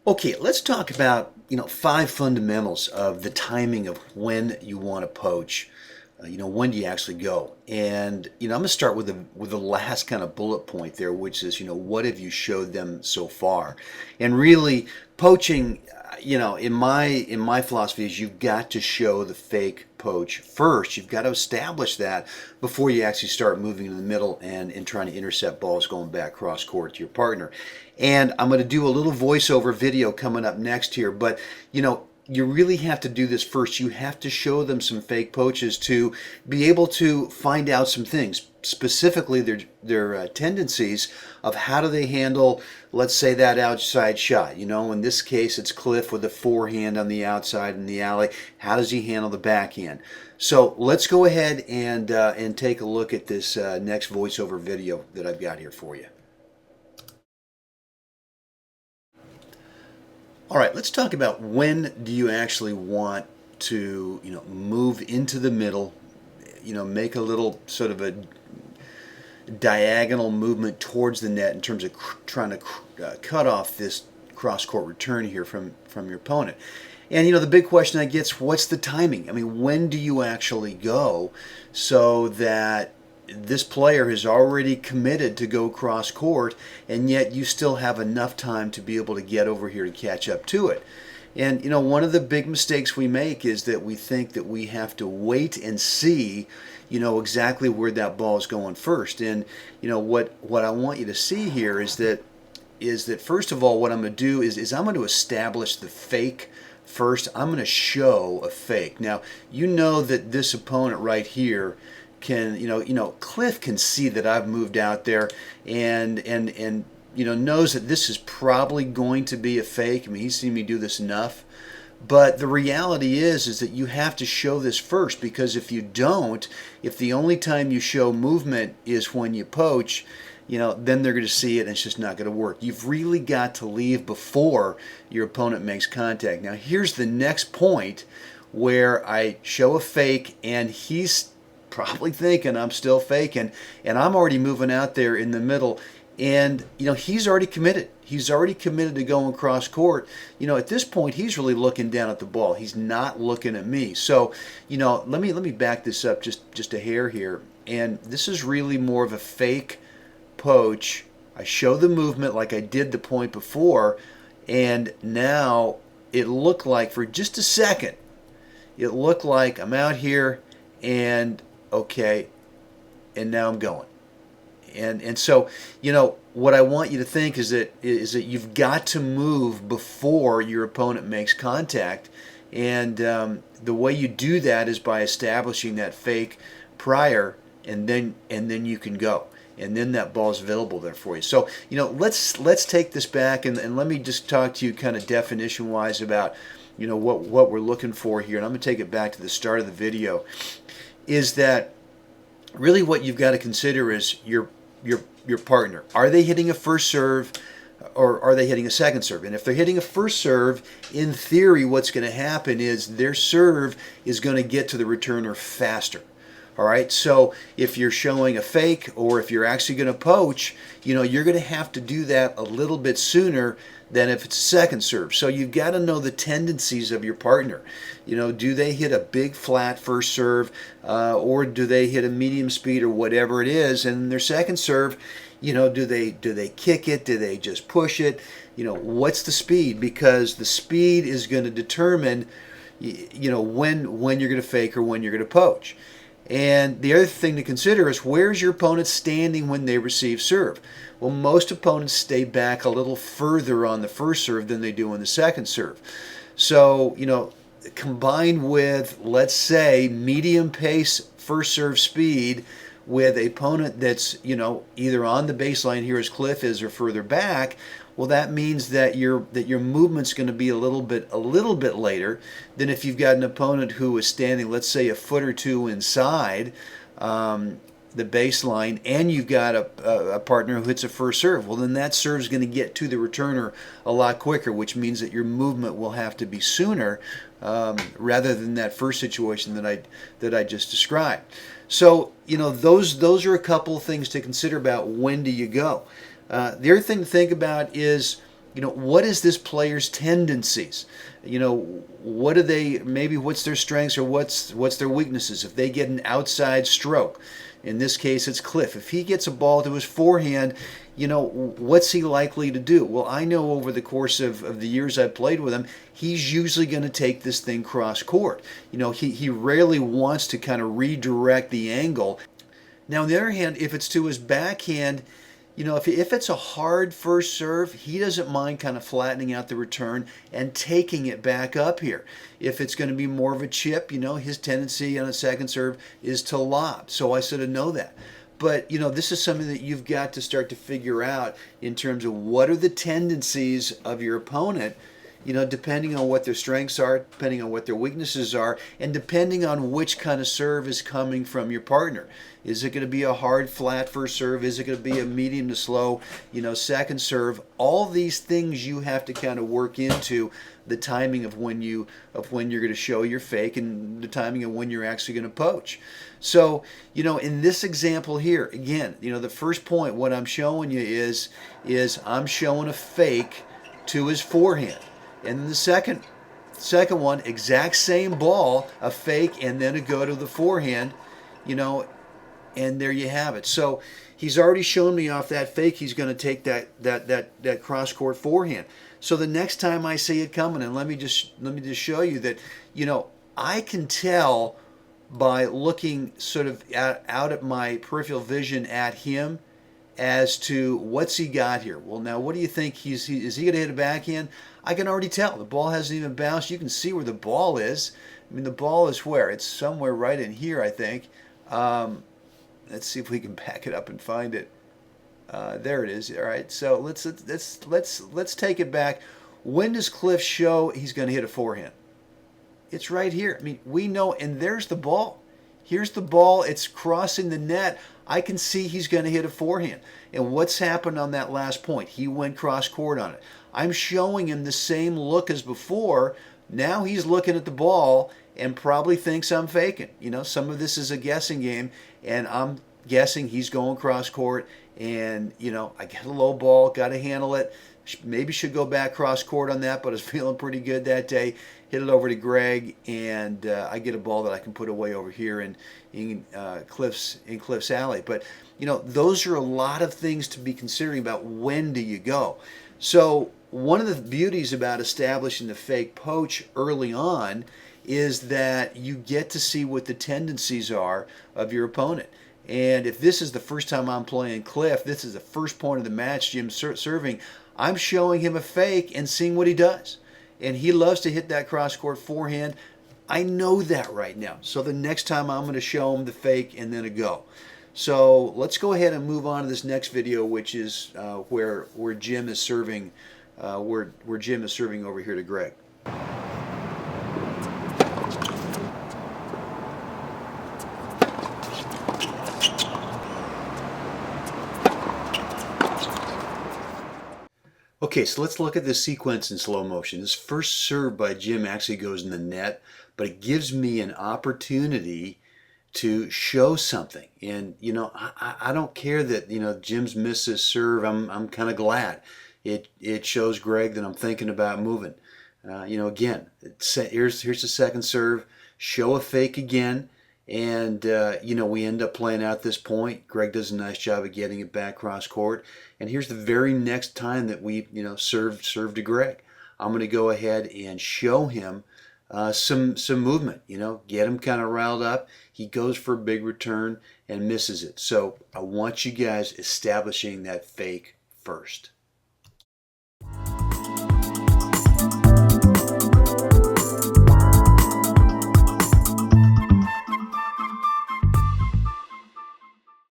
Okay, let's talk about, 5 fundamentals of the timing of when you want to poach. When do you actually go? And, I'm going to start with the last kind of bullet point there, which is, what have you showed them so far? And really, poaching, in my philosophy is you've got to show the fake poach first. You've got to establish that before you actually start moving in the middle and trying to intercept balls going back cross court to your partner. And I'm going to do a little voiceover video coming up next here, but you really have to do this first. You have to show them some fake poaches to be able to find out some things, specifically their tendencies of how do they handle, let's say, that outside shot. In this case, it's Cliff with a forehand on the outside in the alley. How does he handle the backhand? So let's go ahead and take a look at this next voiceover video that I've got here for you. All right, let's talk about when do you actually want to, move into the middle, make a little sort of a diagonal movement towards the net in terms of trying to cut off this cross-court return here from your opponent. And, the big question I get is, what's the timing? I mean, when do you actually go so that this player has already committed to go cross court, and yet you still have enough time to be able to get over here to catch up to it? And one of the big mistakes we make is that we think that we have to wait and see, exactly where that ball is going first. And what I want you to see here is that first of all, what I'm going to do is I'm going to establish the fake first. I'm going to show a fake. Now, that this opponent right here can, Cliff can see that I've moved out there and knows that this is probably going to be a fake. I mean, he's seen me do this enough. But the reality is that you have to show this first, because if you don't, if the only time you show movement is when you poach, then they're going to see it and it's just not going to work. You've really got to leave before your opponent makes contact. Now, here's the next point where I show a fake and he's probably thinking I'm still faking, and I'm already moving out there in the middle, and he's already committed. He's already committed to going cross court. At this point, he's really looking down at the ball. He's not looking at me. So, let me back this up just a hair here. And this is really more of a fake poach. I show the movement like I did the point before, and now it looked like for just a second, it looked like I'm out here and okay, and now I'm going. And so, what I want you to think is that you've got to move before your opponent makes contact, and the way you do that is by establishing that fake prior, and then you can go, and then that ball's available there for you. So, let's take this back and let me just talk to you kind of definition wise about what we're looking for here, and I'm going to take it back to the start of the video. Is that really what you've got to consider is your partner. Are they hitting a first serve or are they hitting a second serve? And if they're hitting a first serve, in theory, what's going to happen is their serve is going to get to the returner faster. All right, so if you're showing a fake or if you're actually going to poach, you're going to have to do that a little bit sooner than if it's a second serve. So you've got to know the tendencies of your partner. Do they hit a big flat first serve or do they hit a medium speed or whatever it is? And their second serve, do they kick it? Do they just push it? What's the speed? Because the speed is going to determine, when you're going to fake or when you're going to poach. And the other thing to consider is, where's your opponent standing when they receive serve? Well, most opponents stay back a little further on the first serve than they do on the second serve. So, combined with, let's say, medium pace first serve speed with an opponent that's, either on the baseline here as Cliff is or further back, well, that means that your movement's going to be a little bit later than if you've got an opponent who is standing, let's say, a foot or two inside the baseline, and you've got a partner who hits a first serve. Well, then that serve's going to get to the returner a lot quicker, which means that your movement will have to be sooner rather than that first situation that I just described. So, those are a couple of things to consider about when do you go. The other thing to think about is, what is this player's tendencies? What are they, maybe what's their strengths or what's their weaknesses? If they get an outside stroke, in this case it's Cliff. If he gets a ball to his forehand, what's he likely to do? Well, I know over the course of the years I've played with him, he's usually going to take this thing cross court. He rarely wants to kind of redirect the angle. Now, on the other hand, if it's to his backhand, if it's a hard first serve, he doesn't mind kind of flattening out the return and taking it back up here. If it's going to be more of a chip, his tendency on a second serve is to lob. So I sort of know that. But, this is something that you've got to start to figure out in terms of what are the tendencies of your opponent, depending on what their strengths are, depending on what their weaknesses are, and depending on which kind of serve is coming from your partner. Is it going to be a hard, flat first serve? Is it going to be a medium to slow, second serve? All these things you have to kind of work into the timing of when you're going to show your fake and the timing of when you're actually going to poach. So, in this example here, again, the first point, what I'm showing you is I'm showing a fake to his forehand. And the second one, exact same ball, a fake and then a go to the forehand, and there you have it. So he's already shown me off that fake he's going to take that cross-court forehand. So the next time I see it coming, and let me just show you that, I can tell by looking sort of out at my peripheral vision at him as to what's he got here. Well, now what do you think is he going to hit a backhand? I can already tell. The ball hasn't even bounced. You can see where the ball is. I mean, the ball is where? It's somewhere right in here, I think. Let's see if we can back it up and find it. There it is. All right. So let's take it back. When does Cliff show he's going to hit a forehand? It's right here. I mean, we know, and there's the ball. Here's the ball. It's crossing the net. I can see he's going to hit a forehand. And what's happened on that last point? He went cross court on it. I'm showing him the same look as before. Now he's looking at the ball and probably thinks I'm faking. Some of this is a guessing game, and I'm guessing he's going cross court. And, I got a low ball, got to handle it. Maybe should go back cross court on that, but I was feeling pretty good that day. Hit it over to Greg, and I get a ball that I can put away over here in Cliff's alley. But those are a lot of things to be considering about when do you go. So one of the beauties about establishing the fake poach early on is that you get to see what the tendencies are of your opponent. And if this is the first time I'm playing Cliff, this is the first point of the match, Jim's serving, I'm showing him a fake and seeing what he does. And he loves to hit that cross-court forehand. I know that right now. So the next time I'm going to show him the fake and then a go. So let's go ahead and move on to this next video, which is where Jim is serving, where Jim is serving over here to Greg. Okay, so let's look at this sequence in slow motion. This first serve by Jim actually goes in the net, but it gives me an opportunity to show something. And, I don't care that, Jim's missed his serve. I'm kind of glad. It shows Greg that I'm thinking about moving. Again, here's the second serve. Show a fake again. And, we end up playing out this point. Greg does a nice job of getting it back cross court. And here's the very next time that we, serve to Greg. I'm going to go ahead and show him some movement, get him kind of riled up. He goes for a big return and misses it. So I want you guys establishing that fake first.